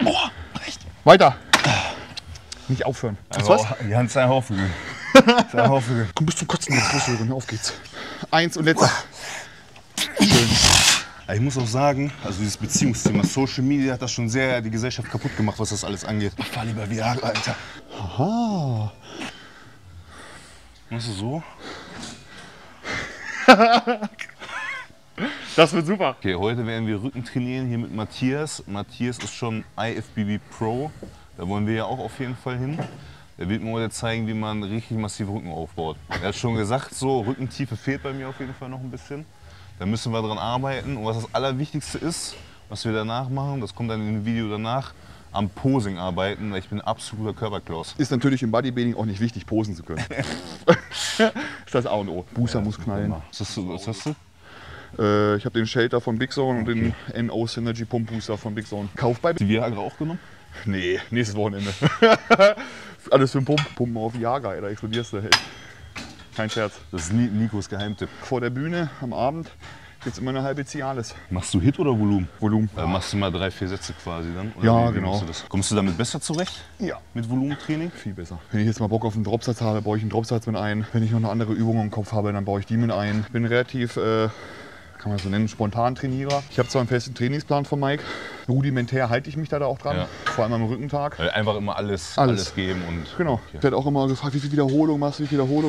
Boah, recht. Weiter. Nicht aufhören. Also was? Die Hand ist ein Haufen. Komm, bis zum Kotzen jetzt loshören. Auf geht's. 1 und letzter. Schön. Ich muss auch sagen, also dieses Beziehungsthema Social Media hat das schon sehr die Gesellschaft kaputt gemacht, was das alles angeht. Ich fahr lieber Viagra, Alter. Aha. Machst du so? Das wird super. Okay, heute werden wir Rücken trainieren hier mit Matthias. Matthias ist schon IFBB Pro. Da wollen wir ja auch auf jeden Fall hin. Er wird mir heute zeigen, wie man richtig massiv Rücken aufbaut. Er hat schon gesagt, so Rückentiefe fehlt bei mir auf jeden Fall noch ein bisschen. Da müssen wir dran arbeiten. Und was das Allerwichtigste ist, was wir danach machen, das kommt dann in dem Video danach, am Posing arbeiten, weil ich bin ein absoluter Körperklaus. Ist natürlich im Bodybuilding auch nicht wichtig, posen zu können. Ist das A und O. Booster muss knallen. Was hast du? Ich habe den Shelter von Big Zone und den NO Synergy Pump Booster von Big Zone. Kauf bei... Die Viagra auch genommen? Nee, nächstes Wochenende. Alles für den Pumpen auf Viagra, ey, da explodierst du. Hey. Kein Scherz. Das ist Nikos Geheimtipp. Vor der Bühne am Abend gibt es immer eine halbe Cialis. Machst du Hit oder Volumen? Volumen. Machst du mal 3, 4 Sätze quasi dann? Oder Ja, wie genau. machst du das? Kommst du damit besser zurecht? Ja. Mit Volumentraining? Viel besser. Wenn ich jetzt mal Bock auf einen Dropsatz habe, baue ich einen Dropsatz mit ein. Wenn ich noch eine andere Übung im Kopf habe, dann baue ich die mit ein. Bin relativ, kann man das so nennen, spontan Trainierer. Ich habe zwar einen festen Trainingsplan von Mike. Rudimentär halte ich mich da auch dran, Ja. vor allem am Rückentag. Einfach immer alles geben und... Genau. Okay. Ich werde auch immer gefragt, wie viele Wiederholungen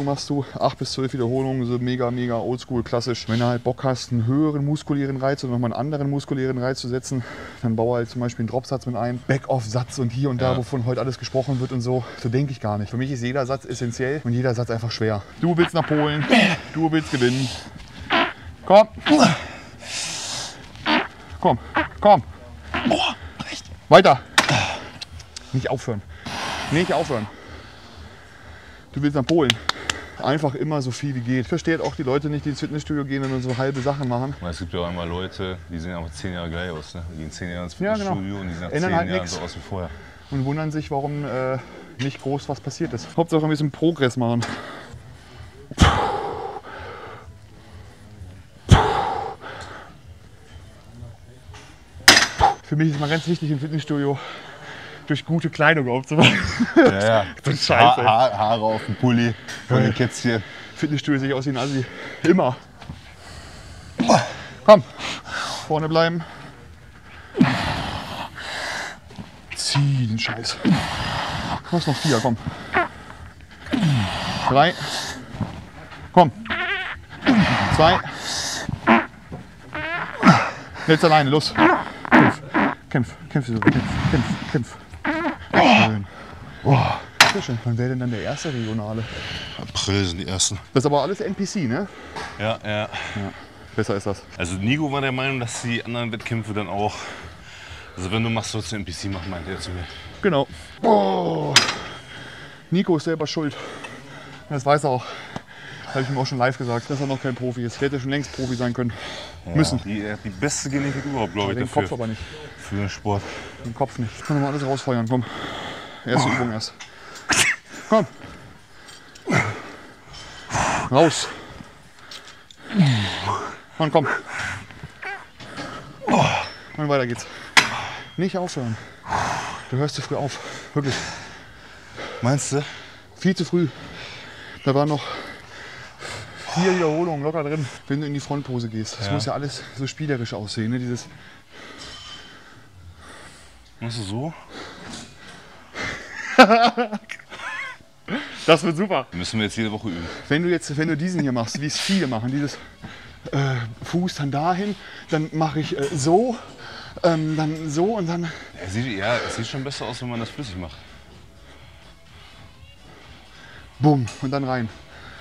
machst du? 8 bis 12 Wiederholungen, so mega oldschool, klassisch. Wenn du halt Bock hast, einen höheren muskulären Reiz oder nochmal einen anderen muskulären Reiz zu setzen, dann baue halt zum Beispiel einen Dropsatz mit ein, Back-Off-Satz und hier und da, wovon heute alles gesprochen wird und so. So denke ich gar nicht. Für mich ist jeder Satz essentiell und jeder Satz einfach schwer. Du willst nach Polen, du willst gewinnen. Komm. Komm. Boah, recht. Weiter. Nicht aufhören. Nicht aufhören. Du willst nach Polen. Einfach immer so viel wie geht. Ich verstehe halt auch die Leute nicht, die ins Fitnessstudio gehen und nur so halbe Sachen machen. Es gibt ja auch einmal Leute, die sehen einfach 10 Jahre gleich aus. Ne? Die gehen 10 Jahre ins Ja, Fitnessstudio genau. und die sehen nach Ändern 10 halt Jahren nix. so aus wie vorher. Und wundern sich, warum nicht groß was passiert ist. Hauptsache ein bisschen Progress machen. Für mich ist mal ganz wichtig im Fitnessstudio, durch gute Kleidung aufzumachen. Ja. So ein Scheiß, ey. Haare auf dem Pulli, von den Kätzchen. Fitnessstudio sehe ich aus wie ein Assi. Immer. Komm, vorne bleiben. Zieh den Scheiß. Du hast noch 4, komm. 3. Komm. 2. Jetzt alleine, los. Kämpf. Schön. Sehr schön. Wann wäre denn dann der erste Regionale? April sind die ersten. Das ist aber alles NPC, ne? Ja. Besser ist das. Also Nico war der Meinung, dass die anderen Wettkämpfe dann auch, also wenn du machst, sollst du NPC machen, meinte er zu mir. Genau. Oh. Nico ist selber schuld. Das weiß er auch. Habe ich ihm auch schon live gesagt, dass er noch kein Profi ist. Der hätte schon längst Profi sein können. Müssen. Er hat die beste Genetik überhaupt, glaube ich, Den dafür. Kopf aber nicht. Für den Sport. Den Kopf nicht. Ich kann noch mal alles rausfeuern. Komm. Erste Übung erst. Komm. Raus. Und komm. Und weiter geht's. Nicht aufhören. Du hörst zu früh auf. Wirklich. Meinst du? Viel zu früh. Da waren noch 4 Wiederholungen locker drin, wenn du in die Frontpose gehst. Das muss ja alles so spielerisch aussehen. Ne? Dieses Machst du so? das wird super. Müssen wir jetzt jede Woche üben. Wenn du diesen hier machst, wie es viele machen, dieses Fuß dann dahin, dann mache ich so, dann so und dann. Es sieht schon besser aus, wenn man das flüssig macht. Bumm und dann rein.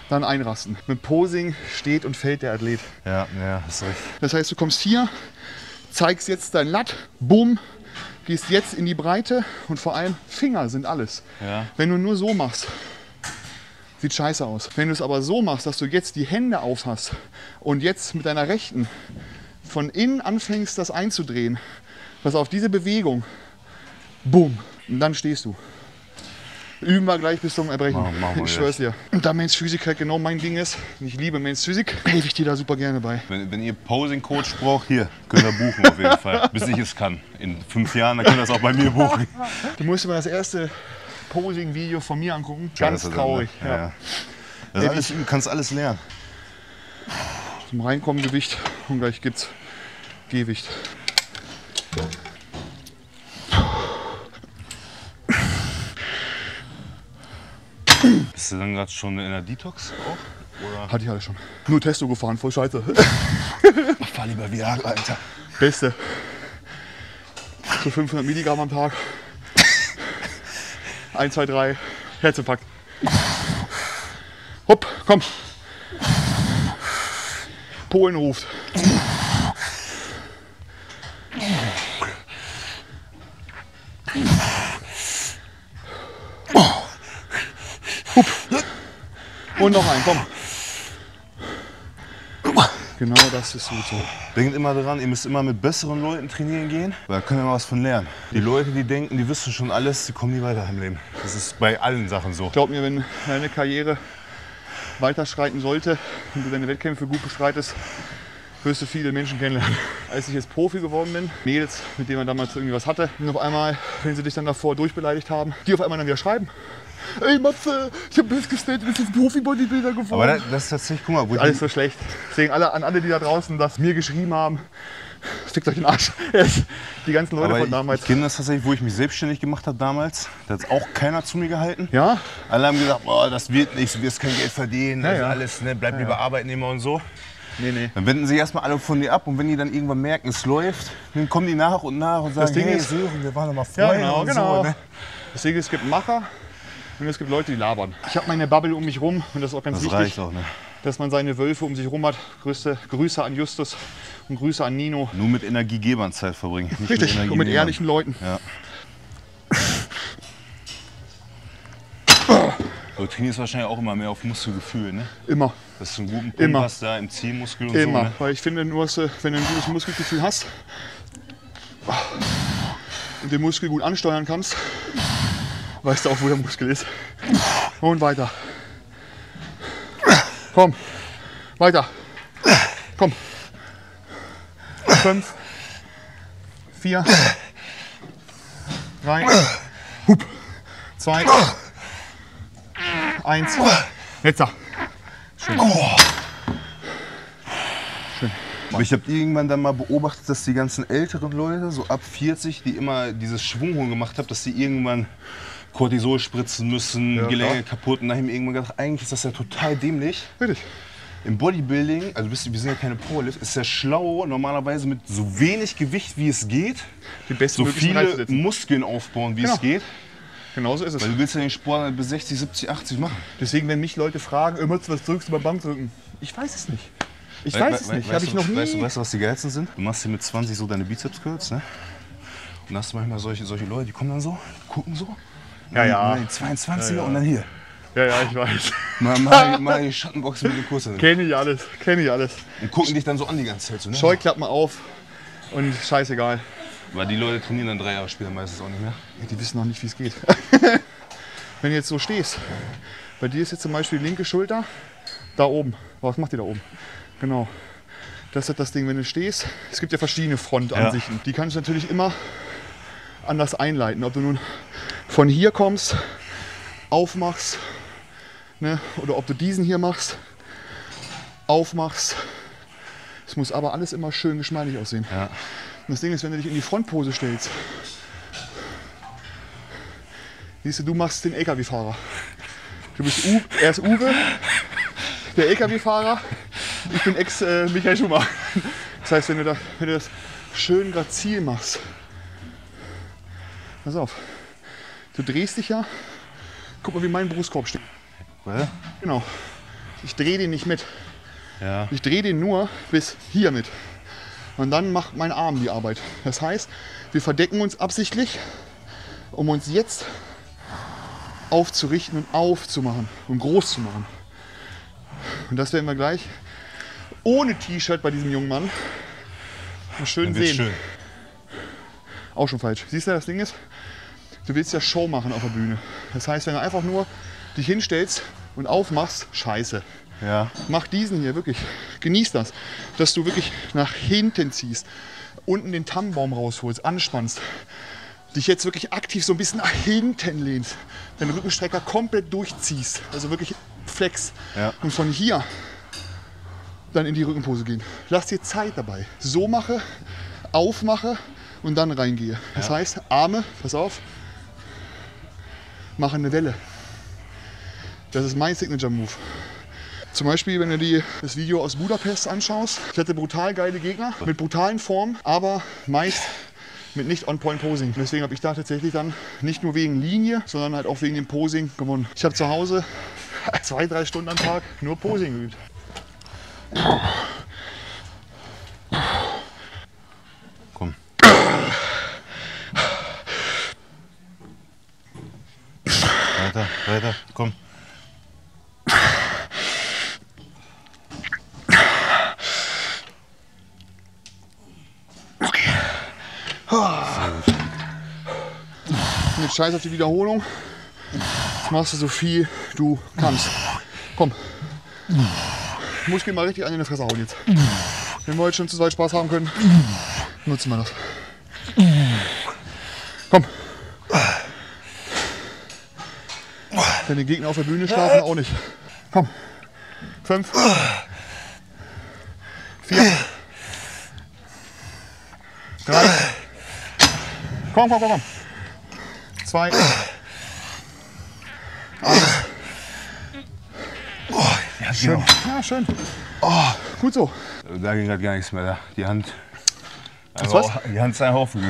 Dann einrasten. Mit Posing steht und fällt der Athlet. Ja, hast recht. Das heißt, du kommst hier, zeigst jetzt dein Latt, bumm, gehst jetzt in die Breite und vor allem Finger sind alles. Ja. Wenn du nur so machst, sieht scheiße aus. Wenn du es aber so machst, dass du jetzt die Hände auf hast und jetzt mit deiner rechten von innen anfängst, das einzudrehen, pass auf diese Bewegung, bumm, und dann stehst du. Üben wir gleich bis zum Erbrechen. Machen wir Ich schwör's dir. Und da Men's Physik halt genau mein Ding ist, und ich liebe Men's Physik, helfe ich dir da super gerne bei. Wenn ihr Posing-Coach braucht, hier, könnt ihr buchen auf jeden Fall. Bis ich es kann. In 5 Jahren, dann könnt ihr das auch bei mir buchen. Du musst dir mal das erste Posing-Video von mir angucken. Ja, Ganz das ist traurig. dann, ja. Das ist alles, du kannst alles lernen. Zum Reinkommen Gewicht und gleich gibt's Gewicht. Bist du dann gerade schon in der Detox auch? Oder? Hatte ich alles schon. Nur Testo gefahren, voll scheiße. Fahr lieber Viagra, Alter. Beste. So 500 Milligramm am Tag. 1, 2, 3. Herzinfarkt. Hopp, komm. Polen ruft. Hup. Und noch ein, komm. Genau das ist gut so. Denkt immer daran, ihr müsst immer mit besseren Leuten trainieren gehen, weil da können wir mal was von lernen. Die Leute, die denken, die wissen schon alles, die kommen nie weiter im Leben. Das ist bei allen Sachen so. Glaub mir, wenn deine Karriere weiterschreiten sollte und du deine Wettkämpfe gut bestreitest, wirst du viele Menschen kennenlernen. Als ich jetzt Profi geworden bin, Mädels, mit denen man damals irgendwie was hatte, und auf einmal, wenn sie dich dann davor durchbeleidigt haben, die auf einmal dann wieder schreiben. Ey Matze, ich hab festgestellt, du bist jetzt Profi-Bodybuilder geworden. Aber das ist tatsächlich, guck mal, wo Alles so schlecht. Deswegen an alle, die da draußen das mir geschrieben haben, fickt euch den Arsch. Die ganzen Leute aber von damals. Ich kenne das tatsächlich, wo ich mich selbstständig gemacht habe damals. Da hat auch keiner zu mir gehalten. Ja? Alle haben gesagt, boah, das wird nichts, du wirst kein Geld verdienen, Ja, also ja. alles, ne, bleib lieber Arbeitnehmer und so. Nee. Dann wenden sich erstmal alle von dir ab und wenn die dann irgendwann merken, es läuft, dann kommen die nach und sagen, Ding hey ist- Sören, wir waren doch mal Ja, Freunde und genau. so. Ne? Deswegen, es gibt Macher und es gibt Leute, die labern. Ich habe meine Bubble um mich rum und das ist auch ganz Das wichtig, reicht auch, ne? dass man seine Wölfe um sich rum hat. Grüße an Justus und Grüße an Nino. Nur mit Energiegebern Zeit verbringen. Nicht Richtig, und mit Energienehmern. ehrlichen Leuten. Ja. Du trainierst wahrscheinlich auch immer mehr auf Muskelgefühl, ne? Immer. Dass du einen guten Pump Immer. hast da im Zielmuskel und Immer. so, ne? Weil ich finde, nur wenn du ein gutes Muskelgefühl hast und den Muskel gut ansteuern kannst, weißt du auch, wo der Muskel ist. Und weiter. Komm. Weiter. Komm. 5, 4, 3, 2, 1. Letzter. Aber ich habe irgendwann dann mal beobachtet, dass die ganzen älteren Leute, so ab 40, die immer dieses Schwunghorn gemacht haben, dass sie irgendwann Cortisol spritzen müssen, Ja, Gelenke kaputt. Und da habe ich mir irgendwann gedacht, eigentlich ist das ja total dämlich. Richtig. Im Bodybuilding, also wir sind ja keine Powerlift, ist ja schlau, normalerweise mit so wenig Gewicht wie es geht, Die besten so möglichen Reize viele setzen. Muskeln aufbauen wie Genau. es geht. Genauso ist es. Weil du willst ja den Sport halt bis 60, 70, 80 machen. Deswegen, wenn mich Leute fragen, was drückst du beim Bankdrücken? Ich weiß es nicht. Ich weiß es nicht. Habe ich noch nie. Weißt du, was die geilsten sind? Du machst hier mit 20 so deine Bizeps-Curls, ne? Und hast manchmal solche Leute, die kommen dann so, gucken so. Ja, ja. Mal die 22er und dann hier. Ja, ich weiß. Mal die Schattenbox mit den Kursen. Kenne ich alles. Und gucken dich dann so an die ganze Zeit. So, ne? Scheuklappen auf und scheißegal. Weil die Leute trainieren dann 3 Jahre später meistens auch nicht mehr. Die wissen noch nicht, wie es geht. Wenn du jetzt so stehst, bei dir ist jetzt zum Beispiel die linke Schulter da oben. Was macht die da oben? Genau. Das ist das Ding, wenn du stehst. Es gibt ja verschiedene Frontansichten. Die kannst du natürlich immer anders einleiten. Ob du nun von hier kommst, aufmachst, ne? Oder ob du diesen hier machst, aufmachst. Es muss aber alles immer schön geschmeidig aussehen. Ja. Und das Ding ist, wenn du dich in die Frontpose stellst, siehst du, du machst den LKW-Fahrer. Du bist er ist Uwe, der LKW-Fahrer. Ich bin Ex-Michael Schumacher. Das heißt, wenn du das schön grazil machst, pass auf, du drehst dich ja, guck mal, wie mein Brustkorb steht. Weil? Genau. Ich drehe den nicht mit. Ja. Ich drehe den nur bis hier mit. Und dann macht mein Arm die Arbeit. Das heißt, wir verdecken uns absichtlich, um uns jetzt aufzurichten und aufzumachen und groß zu machen. Und das werden wir gleich ohne T-Shirt bei diesem jungen Mann mal schön Dann wird's sehen. schön. Auch schon falsch. Siehst du, das Ding ist, Du willst ja Show machen auf der Bühne. Das heißt, wenn du einfach nur dich hinstellst und aufmachst, scheiße. Ja. Mach diesen hier wirklich. Genieß das, dass du wirklich nach hinten ziehst, unten den Tannenbaum rausholst, anspannst. Dich jetzt wirklich aktiv so ein bisschen nach hinten lehnst, deinen Rückenstrecker komplett durchziehst, also wirklich Flex. Ja. Und von hier dann in die Rückenpose gehen. Lass dir Zeit dabei. So mache, aufmache und dann reingehe. Das heißt, Arme, pass auf, mache eine Welle. Das ist mein Signature Move. Zum Beispiel, wenn du dir das Video aus Budapest anschaust, ich hatte brutal geile Gegner mit brutalen Formen, aber meist mit nicht On-Point-Posing. Deswegen habe ich da tatsächlich dann nicht nur wegen Linie, sondern halt auch wegen dem Posing gewonnen. Ich habe zu Hause 2-3 Stunden am Tag nur Posing geübt. Komm. Weiter, weiter, komm. Und jetzt scheiß auf die Wiederholung. Jetzt machst du so viel du kannst. Komm. Muskeln mal richtig an in die Fresse hauen jetzt. Wenn wir heute schon zu weit Spaß haben können, nutzen wir das. Komm. Wenn die Gegner auf der Bühne schlafen, auch nicht. Komm. 5, 4, 3. Komm, komm, komm, komm. 2. 1. Ja, Schön. genau. Ja, schön. Oh, gut so. Da ging halt gar nichts mehr. Da. Die Hand. Was? Die Hand ist ein Haufen.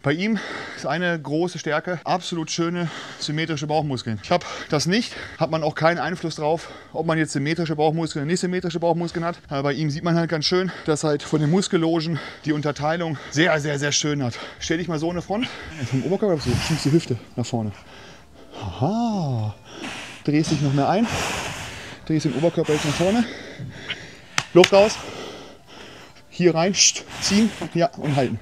Bei ihm ist eine große Stärke, absolut schöne symmetrische Bauchmuskeln. Ich habe das nicht, hat man auch keinen Einfluss drauf, ob man jetzt symmetrische Bauchmuskeln oder nicht symmetrische Bauchmuskeln hat. Aber bei ihm sieht man halt ganz schön, dass halt von den Muskellogen die Unterteilung sehr, sehr, sehr schön hat. Stell dich mal so in der Front, vom Oberkörper so, schiebst die Hüfte nach vorne. Aha. Drehst dich noch mehr ein, drehst den Oberkörper jetzt nach vorne, Luft raus, hier rein, ziehen, ja und halten.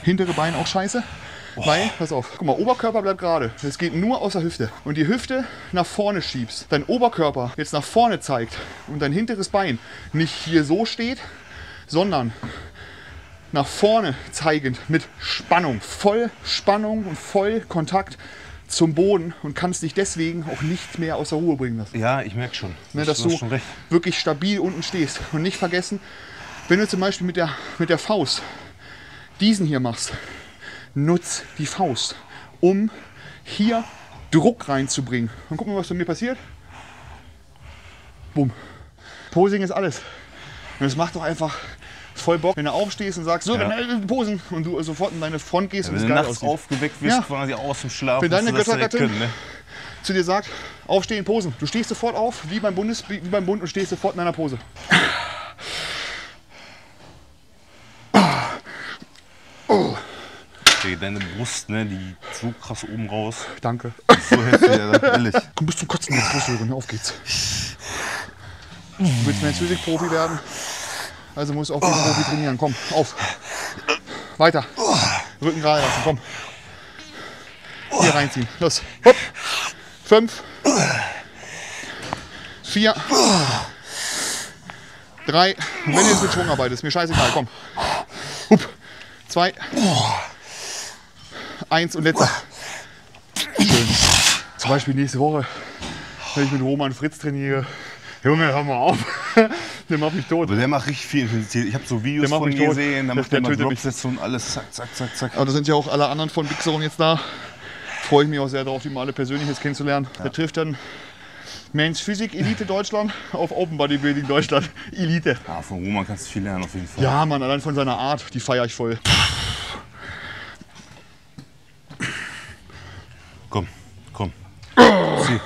Hintere Bein auch scheiße, weil, pass auf, guck mal, Oberkörper bleibt gerade. Es geht nur aus der Hüfte. Und die Hüfte nach vorne schiebst, dein Oberkörper jetzt nach vorne zeigt und dein hinteres Bein nicht hier so steht, sondern nach vorne zeigend mit Spannung, voll Spannung und voll Kontakt zum Boden und kannst dich deswegen auch nicht mehr aus der Ruhe bringen lassen. Ja, ich merke schon. Dass du schon recht. wirklich stabil unten stehst. Und nicht vergessen, wenn du zum Beispiel mit der Faust diesen hier machst, nutz die Faust, um hier Druck reinzubringen. Und guck mal, was bei mir passiert. Bumm. Posing ist alles. Und es macht doch einfach voll Bock, wenn du aufstehst und sagst, so, posen, und du sofort in deine Front gehst und es Wenn du geil nachts aussieht. aufgeweckt wirst, Ja. quasi aus dem Schlaf, Wenn deine musst du das direkt Göttergattin können, ne? zu dir sagt, aufstehen, posen. Du stehst sofort auf, wie beim Bund und stehst sofort in einer Pose. Deine Brust, ne, die so krass oben raus. Danke. So heftig, ja, ehrlich. Komm, bis zum Kotzen jetzt loshören. Auf geht's. Du willst mehr Physik-Profi werden, also musst du auch wie ein Profi trainieren. Komm, auf. Weiter. Rücken gerade lassen, komm. Hier reinziehen. Los. Hopp. 5, 4, 3. Und wenn du jetzt mit Schwung arbeitest, mir scheißegal, komm. Hup. 2, 1 und letzter. Schön. Zum Beispiel nächste Woche, wenn ich mit Roman Fritz trainiere. Junge, hör mal auf. Der macht mich tot. Aber der macht richtig viel Intensität. Ich habe so Videos Der macht von mich ihm tot. gesehen, da Der macht der mal tötet mich. Dropsätze und alles, zack, zack, zack, zack. Aber da sind ja auch alle anderen von Big Zone jetzt da. Freue ich mich auch sehr darauf, die mal alle persönlich jetzt kennenzulernen. Der trifft dann Men's Physik Elite Deutschland auf Open Bodybuilding Deutschland Elite. Ja, von Roman kannst du viel lernen auf jeden Fall. Ja, Mann, allein von seiner Art, die feiere ich voll. Komm, komm. Zieh,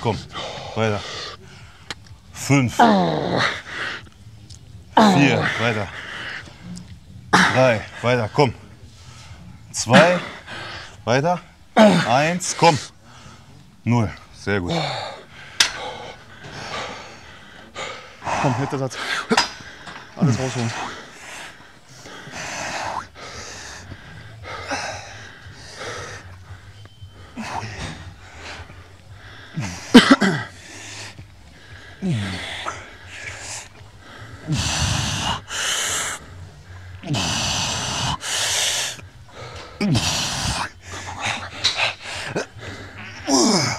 komm, weiter. 5, 4, weiter. 3, weiter, komm. 2, weiter. 1, komm. 0, sehr gut. Komm, letzter Satz. Alles rausholen.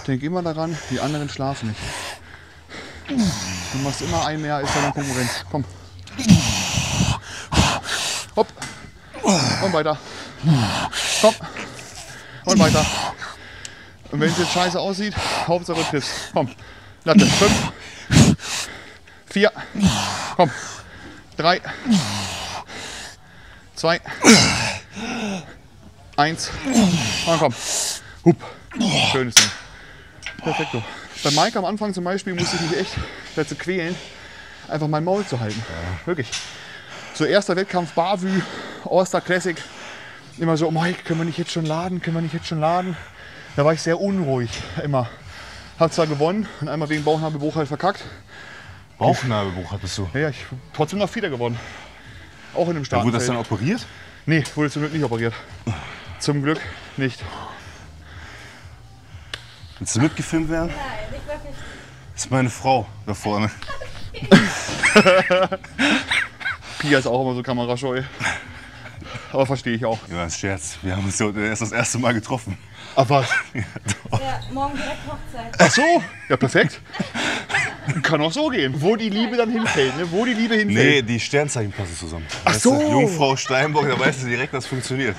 Denk immer daran, die anderen schlafen nicht. Du machst immer ein mehr als deine Konkurrenz. Komm. Hopp. Und weiter. Komm. Und weiter. Und wenn es jetzt scheiße aussieht, Hauptsache du triffst. Komm. Latte. 5. 4. Komm. 3. 2. 1. Und komm. Hup. Schönes Ding. Perfekto. Bei Mike am Anfang zum Beispiel musste ich mich echt dazu quälen, einfach mein Maul zu halten. Ja. Wirklich. So erster Wettkampf Bavü, All-Star Classic. Immer so, Mike, können wir nicht jetzt schon laden? Können wir nicht jetzt schon laden? Da war ich sehr unruhig, immer. Hab zwar gewonnen und einmal wegen Bauchnabelbruch halt verkackt. Bauchnabelbruch hattest du? Ja, ich trotzdem noch Vierter gewonnen. Auch in einem Startfeld. Wurde das dann operiert? Nee, wurde zum Glück nicht operiert. Zum Glück nicht. Willst du mitgefilmt werden? Nein, nicht wirklich. Das ist meine Frau da vorne. Pia ist auch immer so kamerascheu. Aber verstehe ich auch. Ja, ein Scherz. Wir haben uns ja erst das erste Mal getroffen. Ach was? Ja, morgen direkt Hochzeit. Ach so? Ja, perfekt. Kann auch so gehen. Wo die Liebe dann hinfällt, ne? Wo die Liebe Nee, hinfällt. die Sternzeichen passen zusammen. Ach Weißt du, so. Jungfrau Steinbock, da weißt du direkt, dass es funktioniert.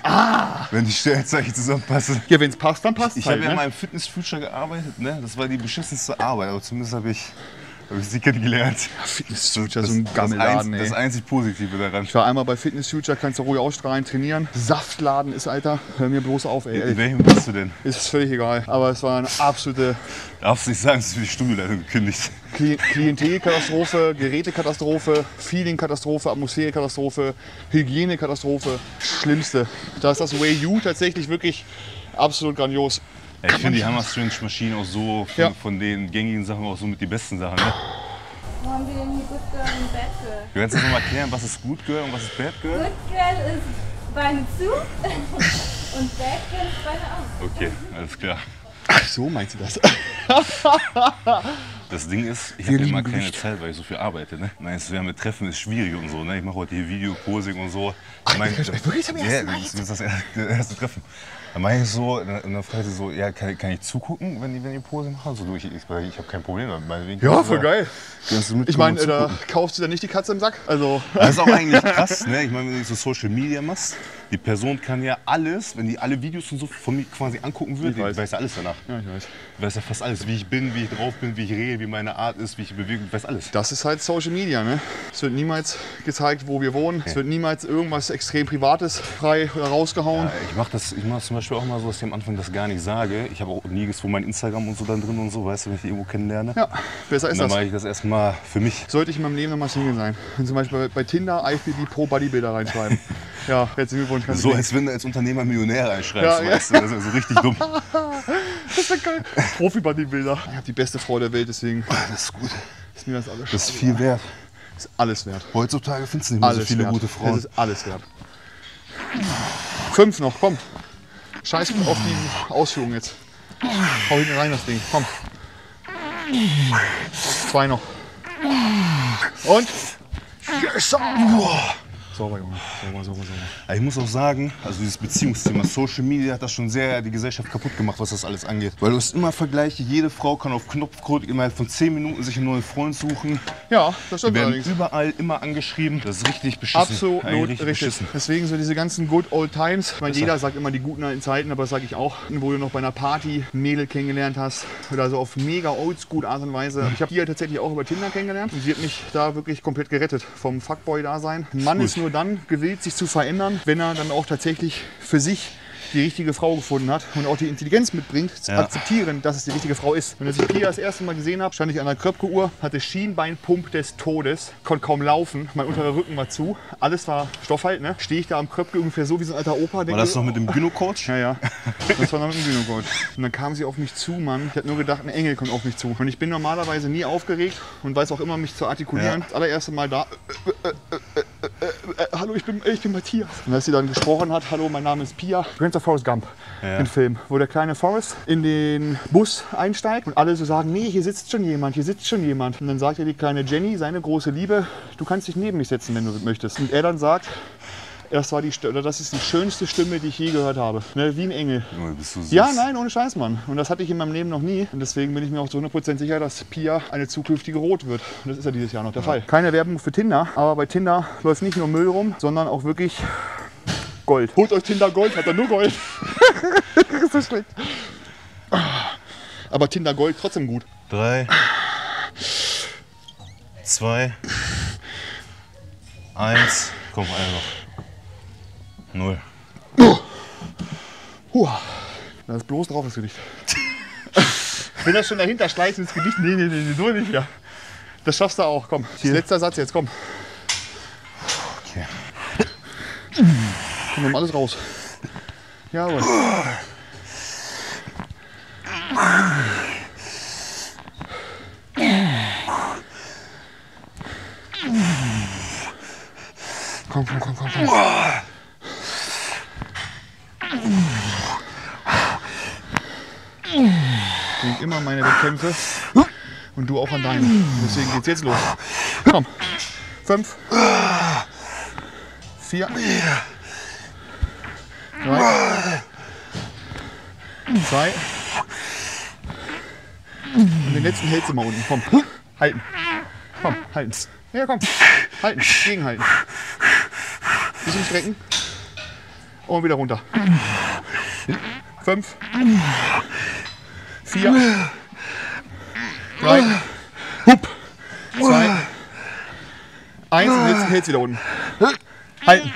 Wenn die Sternzeichen zusammenpassen. Ja, wenn es passt, dann passt es Ich halt, habe ja ne? in meinem Fitness-Future gearbeitet, ne? Das war die beschissenste Arbeit, aber zumindest habe ich sie kennengelernt. Fitness Future, so ein Gammelladen, das ey. einzig Positive daran. Ich war einmal bei Fitness Future, kannst du ruhig ausstrahlen, trainieren. Saftladen ist, Alter, hör mir bloß auf, ey. In welchem bist du denn? Ist völlig egal. Aber es war eine absolute Darfst nicht sagen, es ist für die Studioleitung gekündigt. Klientelkatastrophe, Gerätekatastrophe, Feelingkatastrophe, Atmosphärekatastrophe, Hygienekatastrophe. Schlimmste. Da ist das Way U tatsächlich wirklich absolut grandios. Ja, ich finde die Hammer Strange Maschinen auch so Ja. von den gängigen Sachen auch so mit die besten Sachen. Ne? Wo haben wir denn hier Good Girl und Bad Girl? Du kannst das nochmal erklären, was ist Good Girl und was ist Bad Girl? Good Girl ist Beine zu und Bad Girl ist Beine auf. Okay, alles klar. Ach so, meinst du das? Das Ding ist, ich Wir habe immer lieben keine Gewicht. Zeit, weil ich so viel arbeite. Ne? Meinst du, wir haben mit Treffen ist schwierig und so. Ne? Ich mache heute hier Video, Posing und so. Ich mein, wirklich zum ersten Mal das ist das erste Treffen. Dann meine ich so, und dann fragt sie so, ja, kann ich zugucken, wenn die Posing machen? So, du, ich habe kein Problem damit. Meinetwegen Ja, kannst du voll da- geil. kannst du mitkommen Ich meine, und da zugucken. kaufst du dann nicht die Katze im Sack. Also, Das ist auch eigentlich krass, ne? Ich meine, wenn du so Social Media machst, die Person kann ja alles, wenn die alle Videos und so von mir quasi angucken würde, Ich weiß. die weiß ja alles danach. ja, ich weiß. Die weiß ja fast alles, wie ich bin, wie ich drauf bin, wie ich rede, wie meine Art ist, wie ich bewege, ich weiß alles. Das ist halt Social Media, ne? Es wird niemals gezeigt, wo wir wohnen. Es wird niemals irgendwas extrem Privates frei oder rausgehauen. Ja, ich mache das zum Beispiel auch mal so, dass ich am Anfang das gar nicht sage. Ich habe auch nirgendwo mein Instagram und so dann drin und so, weißt du, wenn ich die irgendwo kennenlerne. Ja, besser Und ist dann das. mache ich das erstmal für mich. Sollte ich in meinem Leben nochmal Single sein. Wenn zum Beispiel bei Tinder IFBB Pro Bodybuilder reinschreiben. Ja, herzlichen Glückwunsch. kannst So, du als wenn du als Unternehmer Millionär reinschreibst, Ja, ja. weißt du, das ist so richtig dumm. Das ist ja geil. Profi-Bodybuilder. Ich habe die beste Frau der Welt, deswegen Das ist gut. ist mir das alles. Das ist viel wert. ist alles wert. Heutzutage findest du nicht mehr Alles so viele wert. gute Frauen. Es ist alles wert. 5 noch, komm. Scheiß auf die Ausführung jetzt. Hau hinten rein das Ding, komm. 2 noch. Und? Yes! Sauber, Junge. Sauber. Aber ich muss auch sagen, also dieses Beziehungsthema, Social Media hat das schon sehr die Gesellschaft kaputt gemacht, was das alles angeht. Weil du hast immer Vergleiche, jede Frau kann auf Knopfdruck innerhalb von 10 Minuten sich einen neuen Freund suchen. Ja, das Die stimmt werden allerdings. überall immer angeschrieben. Das ist richtig beschissen. Absolut Eigentlich richtig. beschissen. Deswegen so diese ganzen Good Old Times. Ich meine, jeder sagt immer die guten alten Zeiten, aber das sage ich auch, wo du noch bei einer Party ein Mädel kennengelernt hast oder so auf mega oldschool Art und Weise. Ich habe die ja tatsächlich auch über Tinder kennengelernt und sie hat mich da wirklich komplett gerettet vom Fuckboy-Dasein. Ein Mann ist nur dann gewillt, sich zu verändern, wenn er dann auch tatsächlich für sich die richtige Frau gefunden hat und auch die Intelligenz mitbringt, zu Ja. akzeptieren, dass es die richtige Frau ist. Und als ich Pia das erste Mal gesehen habe, stand ich an einer Kröpke-Uhr, hatte Schienbeinpump des Todes, konnte kaum laufen, mein unterer Rücken war zu, alles war Stoff halt, ne? Stehe ich da am Kröpke ungefähr so wie so ein alter Opa. War denke, das noch mit dem Gyno-Coach? ja, ja. Das war noch mit dem Gyno-Coach. Und dann kam sie auf mich zu, Mann. Ich hatte nur gedacht, ein Engel kommt auf mich zu. Und ich bin normalerweise nie aufgeregt und weiß auch immer, mich zu artikulieren. Ja. Das allererste Mal da. hallo, ich bin Matthias. Und als sie dann gesprochen hat, hallo, mein Name ist Pia. Du kennst doch Forrest Gump, den Film, wo der kleine Forrest in den Bus einsteigt und alle so sagen, nee, hier sitzt schon jemand, hier sitzt schon jemand. Und dann sagt ja die kleine Jenny, seine große Liebe, du kannst dich neben mich setzen, wenn du möchtest. Und er dann sagt, das ist die schönste Stimme, die ich je gehört habe. Ne, wie ein Engel. Junge, bist du süß. Ja, nein, ohne Scheiß, Mann. Und das hatte ich in meinem Leben noch nie. Und deswegen bin ich mir auch zu 100% sicher, dass Pia eine zukünftige Rot wird. Und das ist ja dieses Jahr noch der Fall. Keine Werbung für Tinder, aber bei Tinder läuft nicht nur Müll rum, sondern auch wirklich Gold. Holt euch Tinder Gold, hat er nur Gold. Das ist so schlecht. Aber Tinder Gold trotzdem gut. 3, 2, 1. Komm, einer noch. 0. Da ist bloß drauf das Gedicht. Wenn das schon dahinter schleicht ins Gedicht, nee, so nicht, ja. Das schaffst du auch, komm. Letzter Satz jetzt, komm. Okay. Komm, nimm alles raus. Jawohl. Komm. Ich denke immer an meine Wettkämpfe und du auch an deine. Deswegen geht's jetzt los. Komm. 5, 4, 3, 2. Und den letzten hältst du mal unten. Komm. Halten. Komm, halten. Ja, komm. Halten. Gegenhalten. Bisschen strecken. Und wieder runter. 5, 4, 3, 2, 1 und jetzt hältst du wieder unten. Halten.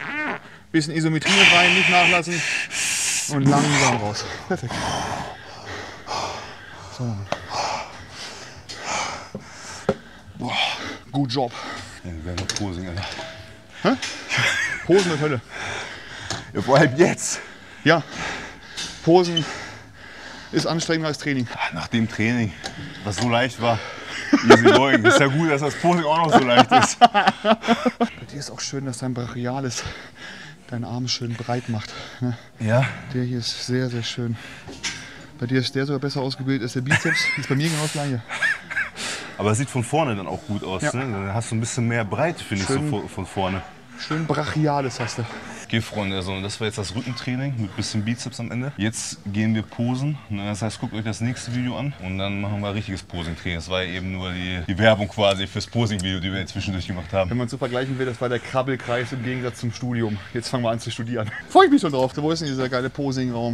Bisschen Isometrie mit rein, nicht nachlassen. Und langsam raus. Perfekt. So. Boah, gut Job. Ja, wir werden noch Posing, Alter. Hä? Posen mit Hölle. Ja, vor allem jetzt. Ja, Posen ist anstrengender als Training. Nach dem Training, was so leicht war, easy going. Ist ja gut, dass das Posing auch noch so leicht ist. Bei dir ist auch schön, dass dein Brachialis deinen Arm schön breit macht. Ne? Ja. Der hier ist sehr, sehr schön. Bei dir ist der sogar besser ausgebildet als der Bizeps. Ist bei mir genau das gleiche. Aber es sieht von vorne dann auch gut aus. Ja. Ne? Dann hast du ein bisschen mehr Breite, finde ich, so von vorne. Schön Brachialis hast du. Okay, Freunde, also das war jetzt das Rückentraining mit bisschen Bizeps am Ende. Jetzt gehen wir posen. Ne? Das heißt, guckt euch das nächste Video an und dann machen wir richtiges Posing-Training. Das war ja eben nur die Werbung quasi fürs Posing-Video, die wir jetzt zwischendurch gemacht haben. Wenn man so vergleichen will, das war der Krabbelkreis im Gegensatz zum Studium. Jetzt fangen wir an zu studieren. Freue ich mich schon drauf. Wo ist denn dieser geile Posing-Raum?